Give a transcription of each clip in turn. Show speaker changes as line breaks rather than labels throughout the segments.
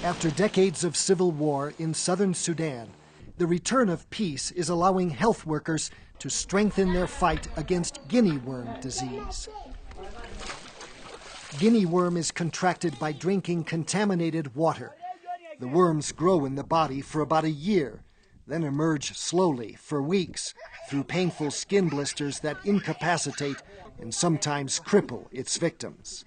After decades of civil war in Southern Sudan, the return of peace is allowing health workers to strengthen their fight against guinea worm disease. Guinea worm is contracted by drinking contaminated water. The worms grow in the body for about a year, then emerge slowly for weeks through painful skin blisters that incapacitate and sometimes cripple its victims.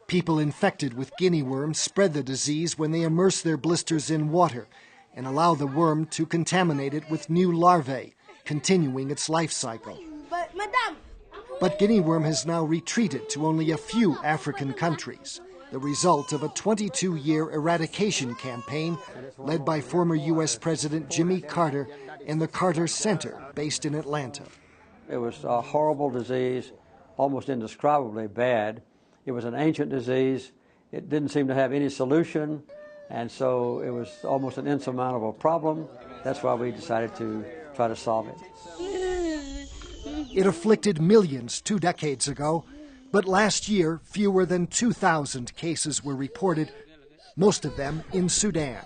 People infected with guinea worm spread the disease when they immerse their blisters in water and allow the worm to contaminate it with new larvae, continuing its life cycle. But guinea worm has now retreated to only a few African countries, the result of a 22-year eradication campaign led by former U.S. President Jimmy Carter and the Carter Center, based in Atlanta.
It was a horrible disease, almost indescribably bad. It was an ancient disease. It didn't seem to have any solution, and so it was almost an insurmountable problem. That's why we decided to try to solve it.
It afflicted millions 2 decades ago, but last year fewer than 2,000 cases were reported, most of them in Sudan.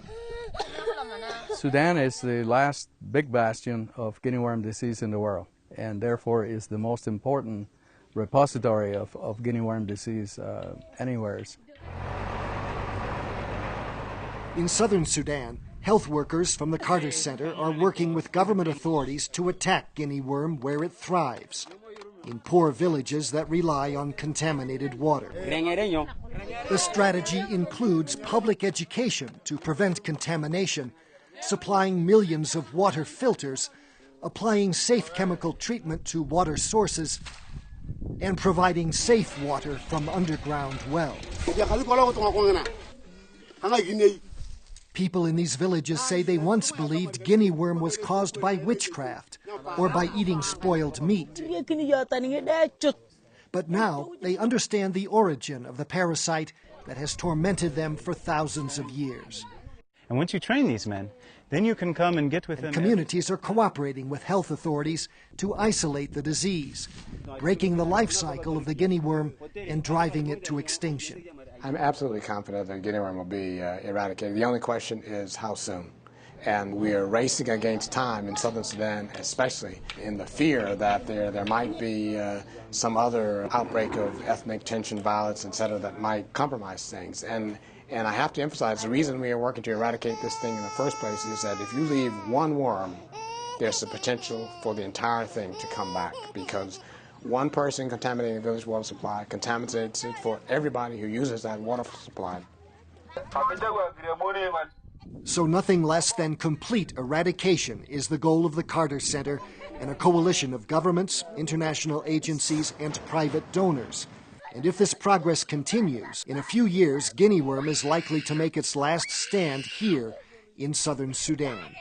Sudan is the last big bastion of guinea worm disease in the world, and therefore is the most important repository of guinea worm disease anywhere.
In Southern Sudan, health workers from the Carter Center are working with government authorities to attack guinea worm where it thrives, in poor villages that rely on contaminated water. The strategy includes public education to prevent contamination, supplying millions of water filters, applying safe chemical treatment to water sources, and providing safe water from underground wells. People in these villages say they once believed guinea worm was caused by witchcraft or by eating spoiled meat. But now they understand the origin of the parasite that has tormented them for thousands of years.
And once you train these men, then you can come and get with them.
Communities are cooperating with health authorities to isolate the disease, breaking the life cycle of the guinea worm and driving it to extinction.
I'm absolutely confident that guinea worm will be eradicated. The only question is how soon. And we are racing against time in Southern Sudan, especially in the fear that there might be some other outbreak of ethnic tension, violence, etc., that might compromise things. And I have to emphasize the reason we are working to eradicate this thing in the first place is that if you leave one worm, there's the potential for the entire thing to come back, because one person contaminating the village water supply contaminates it for everybody who uses that water supply.
So nothing less than complete eradication is the goal of the Carter Center and a coalition of governments, international agencies, and private donors. And if this progress continues, in a few years, guinea worm is likely to make its last stand here in Southern Sudan.